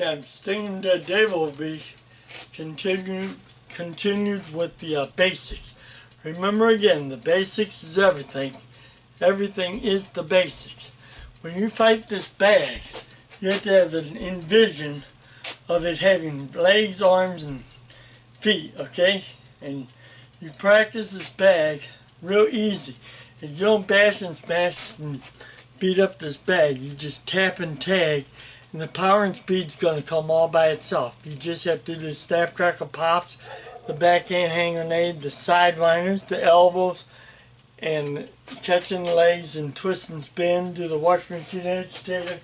Okay, Stinging Dead Dave will be continued with the basics. Remember again, the basics is everything. Everything is the basics. When you fight this bag, you have to have an envision of it having legs, arms, and feet, okay? And you practice this bag real easy. If you don't bash and smash and beat up this bag, you just tap and tag, and the power and speed's going to come all by itself. You just have to do the snap, crackle, pops, the backhand hand grenade, the sidewinders, the elbows, and catching the legs and twist and spin, do the wash machine agitator.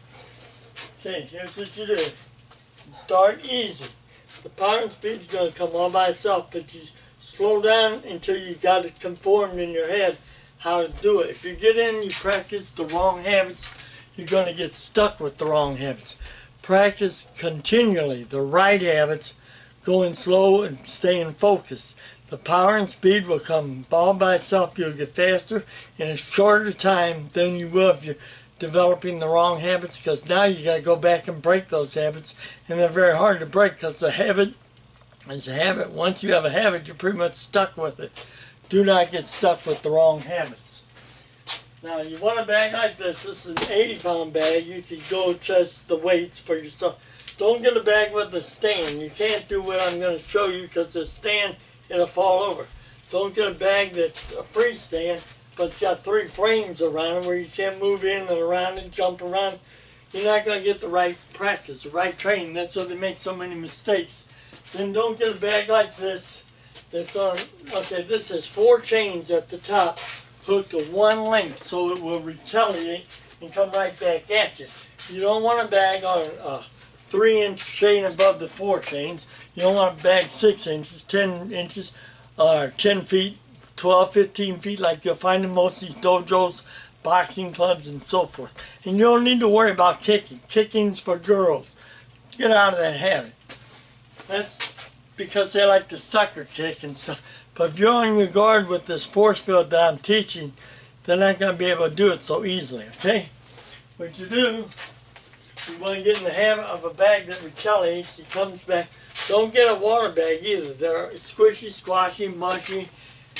Okay, here's what you do. You start easy. The power and speed's going to come all by itself, but you slow down until you got it conformed in your head how to do it. If you get in, you practice the wrong habits, you're going to get stuck with the wrong habits. Practice continually the right habits, going slow and staying focused. The power and speed will come all by itself. You'll get faster in a shorter time than you will if you're developing the wrong habits, because now you got to go back and break those habits, and they're very hard to break because the habit is a habit. Once you have a habit, you're pretty much stuck with it. Do not get stuck with the wrong habits. Now, you want a bag like this. This is an 80-pound bag. You can go test the weights for yourself. Don't get a bag with a stand. You can't do what I'm going to show you because the stand, it'll fall over. Don't get a bag that's a freestand, but it's got 3 frames around it where you can't move in and around and jump around. You're not going to get the right practice, the right training. That's why they make so many mistakes. Then don't get a bag like this that's on, okay, this has 4 chains at the top hooked to one length, so it will retaliate and come right back at you. You don't want a bag on a 3-inch chain above the 4 chains. You don't want a bag 6 inches, 10 inches, or 10 feet, 12, 15 feet like you'll find in most of these dojos, boxing clubs, and so forth. And you don't need to worry about kicking. Kicking's for girls. Get out of that habit. That's because they like to sucker kick and stuff. But if you're on your guard with this force field that I'm teaching, they're not going to be able to do it so easily, okay? What you do, you want to get in the habit of a bag that retaliates, it comes back. Don't get a water bag either. They're squishy, squashy, mushy,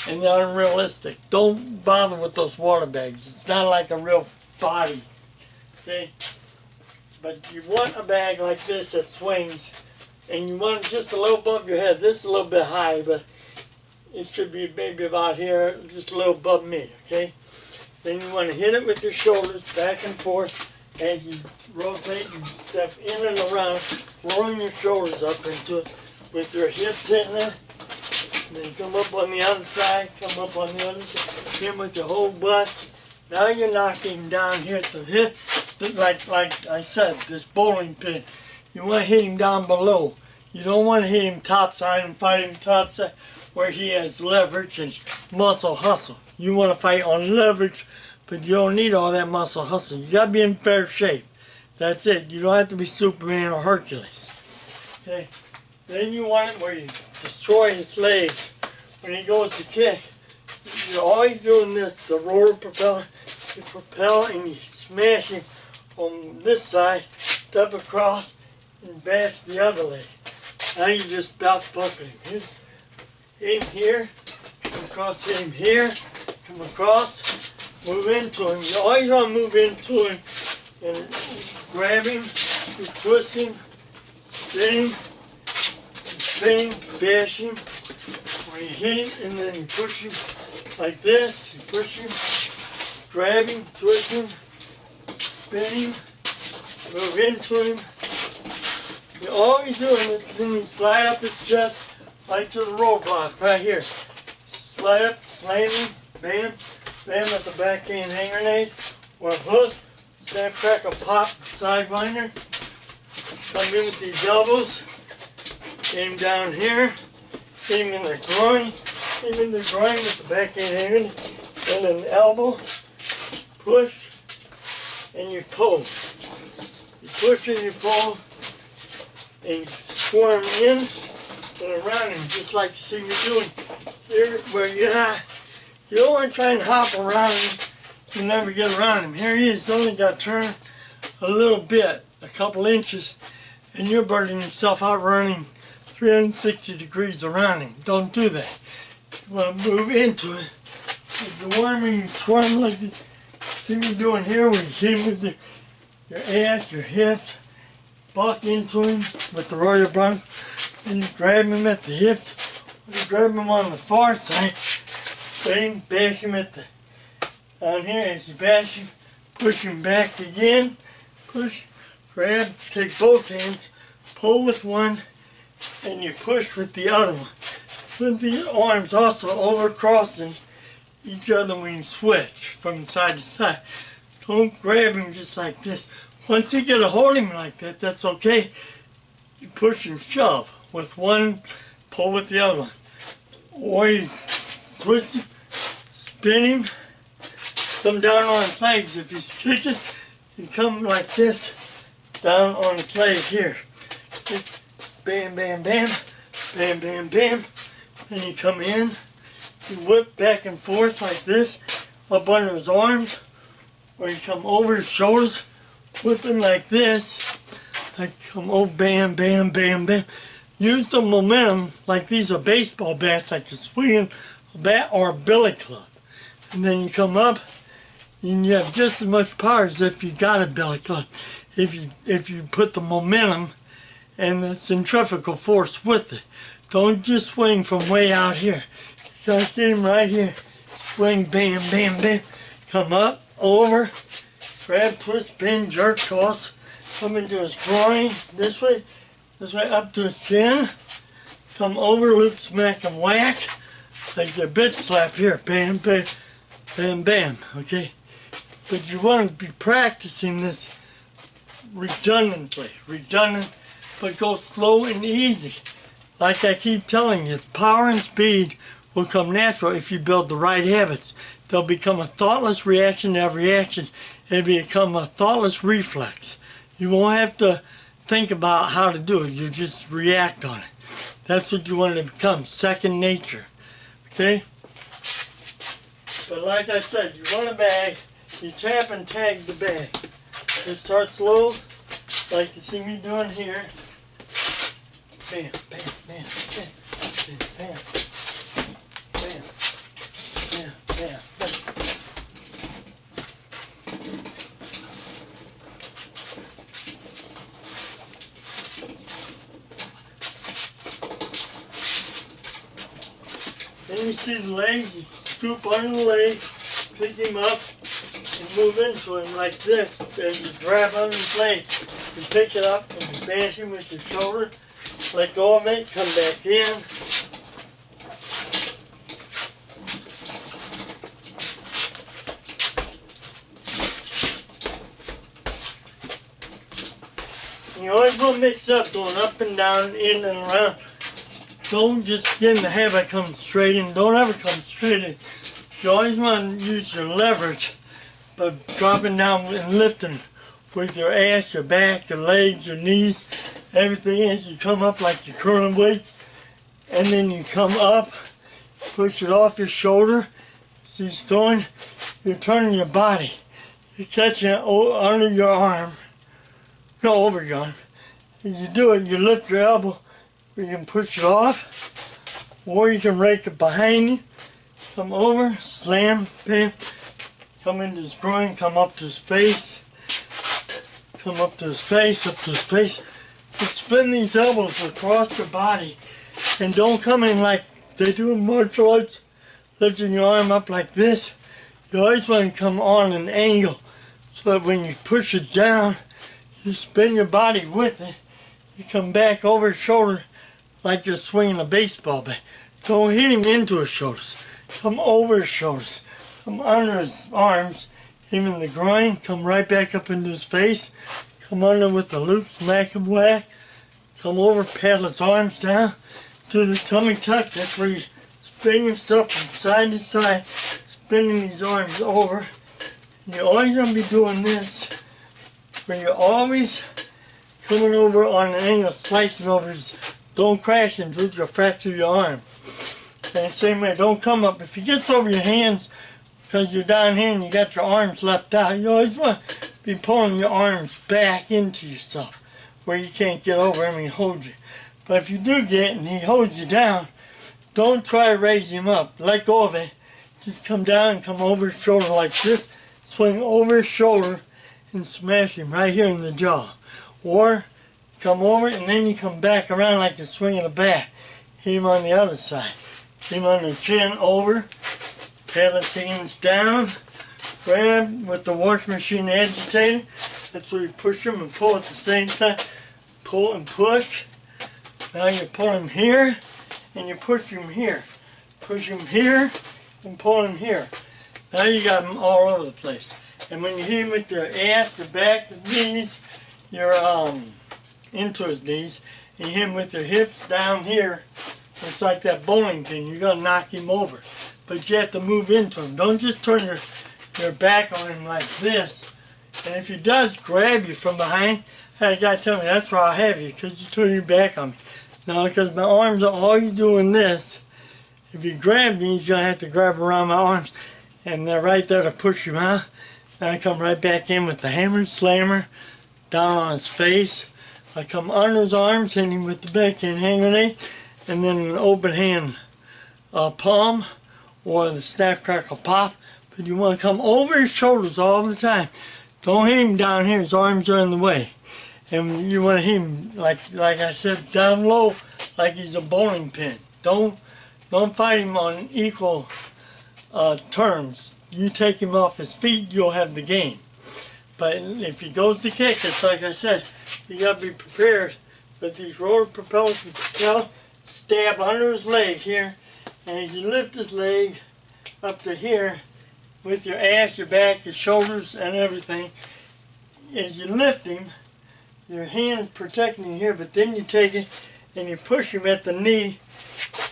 and they're unrealistic. Don't bother with those water bags. It's not like a real body, okay? But you want a bag like this that swings, and you want it just a little above your head. This is a little bit high, but it should be maybe about here, just a little above me, okay? Then you want to hit it with your shoulders back and forth as you rotate and step in and around, rolling your shoulders up into it with your hips hitting there. And then come up on the other side, come up on the other side, hit with your whole butt. Now you're knocking down here at the hip, like I said, this bowling pin. You want to hit him down below. You don't want to hit him topside and fight him topside where he has leverage and muscle hustle. You want to fight on leverage, but you don't need all that muscle hustle. You got to be in fair shape. That's it. You don't have to be Superman or Hercules. Okay. Then you want it where you destroy his legs. When he goes to kick, you're always doing this, the roller propeller. You propel and you smash him on this side, step across, and bash the other leg. Now you just about bucket him. Hit him here, come across, hit him here, come across, move into him. You always want to move into him and grab him, you twist him, spin him, bash him. When you hit him and then you push him like this, you push him, grab him, twist him, spin him, move into him. You're always doing this, then you slide up his chest, right to the roadblock, right here. Slide up, slam him, bam, bam at the backhand hand grenade, or a hook, snap, crackle, pop, sidewinder. Come in with these elbows, get him down here, hit him in the groin, hit him in the groin with the backhand hand grenade, then an elbow, push, and you pull. You push and you pull, and you squirm in and around him, just like you see me doing here, where you don't want to try and hop around him, you never get around him. Here he is, only got turned a little bit, a couple inches, and you're burning yourself out running 360 degrees around him. Don't do that. You want to move into it. If you're warming, you swarm like this. See me doing here, where you hit him with your ass, your hips, buck into him with the Royal Bronco, and you grab him at the hips, you grab him on the far side, bang, bash him at the, down here as you bash him, push him back again, push, grab, take both hands, pull with one, and you push with the other one. With the arms also overcrossing each other when you switch from side to side. Don't grab him just like this. Once you get a hold of him like that, that's okay. You push and shove with one, pull with the other one. Or you twist him, spin him, come down on his legs. If he's kicking, you come like this, down on his leg here. Bam, bam, bam, bam, bam, bam. Then you come in, you whip back and forth like this, up under his arms, or you come over his shoulders, whipping like this, like come over, bam, bam, bam, bam. Use the momentum like these are baseball bats, like you're swinging a bat or a billy club. And then you come up, and you have just as much power as if you got a billy club. If you put the momentum and the centrifugal force with it. Don't just swing from way out here. You gotta get him right here. Swing, bam, bam, bam. Come up, over, grab, twist, bend, jerk, toss. Come into his groin, this way, up to his chin. Come over, loop, smack, and whack. Like your bitch slap here, bam, bam, bam, bam, okay? But you want to be practicing this redundantly, but go slow and easy. Like I keep telling you, power and speed will come natural if you build the right habits. They'll become a thoughtless reaction to every action. It'll become a thoughtless reflex. You won't have to think about how to do it. You just react on it. That's what you want to become, second nature. Okay? But like I said, you want a bag, you tap and tag the bag. Just start slow, like you see me doing here. Bam, bam, bam, bam, bam, bam, bam, bam, bam. Then you see the legs, you scoop under the leg, pick him up, and move into him like this. As you grab under his leg, you pick it up and you bash him with your shoulder. Let go of it, come back in. And you always want to mix up, going up and down, in and around. Don't just get in the habit of coming straight in. Don't ever come straight in. You always want to use your leverage, but dropping down and lifting with your ass, your back, your legs, your knees. Everything is, you come up like you're curling weights, and then you come up, push it off your shoulder. So you're turning your body. You're catching it under your arm, no, over your arm. As you do it, you lift your elbow, you can push it off, or you can rake it behind you, come over, slam, bam, come into his groin, come up to his face, come up to his face, up to his face. But spin these elbows across your body, and don't come in like they do in martial arts, lifting your arm up like this. You always want to come on an angle, so that when you push it down, you spin your body with it. You come back over his shoulder like you're swinging a baseball bat. Don't hit him into his shoulders. Come over his shoulders. Come under his arms, him in the groin, come right back up into his face. Come under with the loop, smack and whack. Come over, paddle his arms down to the tummy tuck. That's where you spin yourself from side to side, spinning these arms over. And you're always going to be doing this, where you're always coming over on an angle, slicing over. Don't crash into it, you'll fracture your arm. And same way, don't come up. If he gets over your hands, because you're down here and you got your arms left out, you always want to be pulling your arms back into yourself, where you can't get over him and he holds you. But if you do get and he holds you down, don't try to raise him up. Let go of it. Just come down and come over his shoulder like this. Swing over his shoulder and smash him right here in the jaw. Or come over and then you come back around like you're swinging a bat. Hit him on the other side. Hit him on the chin over. Pat his hands down. Grab with the wash machine agitator. That's where you push him and pull at the same time. Pull and push. Now you pull him here and you push him here. Push him here and pull him here. Now you got him all over the place. And when you hit him with your ass, your back, your knees, your into his knees, and you hit him with your hips down here, it's like that bowling pin. You're gonna knock him over. But you have to move into him. Don't just turn your back on him like this. And if he does grab you from behind, hey, you gotta tell me that's where I'll have you, because you turn your back on me. Now, because my arms are always doing this, if he grabs me, he's gonna have to grab around my arms, and they're right there to push him out. Then I come right back in with the hammer slammer down on his face. I come under his arms, hit him with the backhand hand grenade, and then an open hand palm or the snap crackle pop. But you want to come over his shoulders all the time. Don't hit him down here, his arms are in the way. And you want to hit him, like I said, down low, like he's a bowling pin. Don't fight him on equal terms. You take him off his feet, you'll have the game. But if he goes to kick, it's like I said, you got to be prepared with these roller propellers and propel, stab under his leg here, and as you lift his leg up to here, with your ass, your back, your shoulders, and everything, as you lift him, your hand's protecting you here, but then you take it and you push him at the knee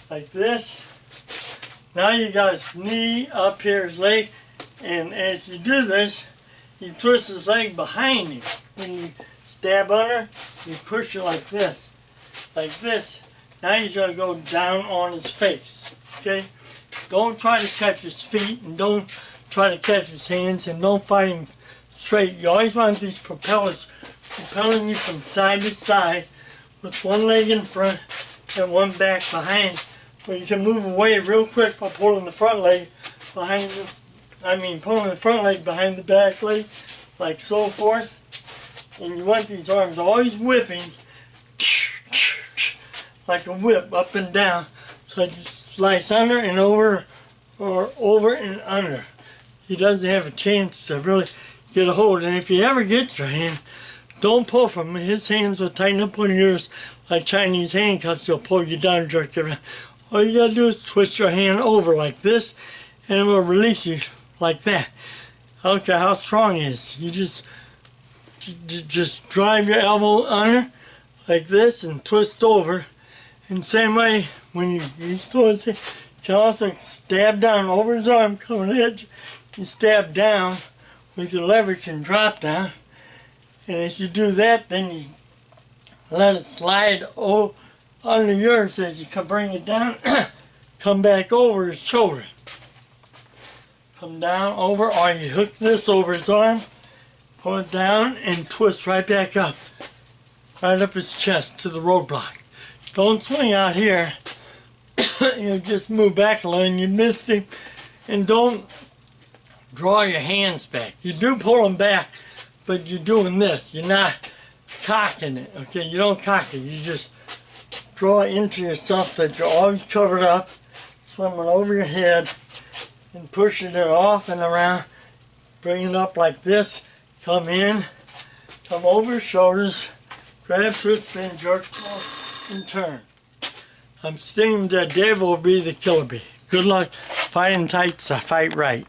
like this. Now you got his knee up here, his leg, and as you do this, you twist his leg behind him. When you stab under, you push it like this. Like this. Now he's going to go down on his face. Okay? Don't try to catch his feet, and don't try to catch his hands, and don't fight him straight. You always want these propellers propelling you from side to side with one leg in front and one back behind, where you can move away real quick by pulling the front leg behind pulling the front leg behind the back leg, like so forth. And you want these arms always whipping like a whip up and down, so you slice under and over, or over and under. He doesn't have a chance to really get a hold. And if he ever gets your hand, don't pull from him. His hands will tighten up on yours like Chinese handcuffs. He'll pull you down and jerk you around. All you gotta do is twist your hand over like this, and it will release you like that. I don't care how strong he is. You just drive your elbow under like this and twist over. And same way, when you twist it, you can also stab down over his arm, coming at you. You stab down with your leverage and drop down. And as you do that, then you let it slide under yours as you can bring it down. Come back over his shoulder. Come down over, or you hook this over his arm, pull it down, and twist right back up. Right up his chest to the roadblock. Don't swing out here. You just move back a little and you missed him. And don't draw your hands back. You do pull them back, but you're doing this. You're not cocking it, okay? You don't cock it. You just draw into yourself that you're always covered up, swimming over your head, and pushing it off and around. Bring it up like this. Come in, come over your shoulders, grab, twist, bend, jerk, pull, and turn. I'm Sting, the devil will be the killer bee. Good luck fighting tights, I fight right.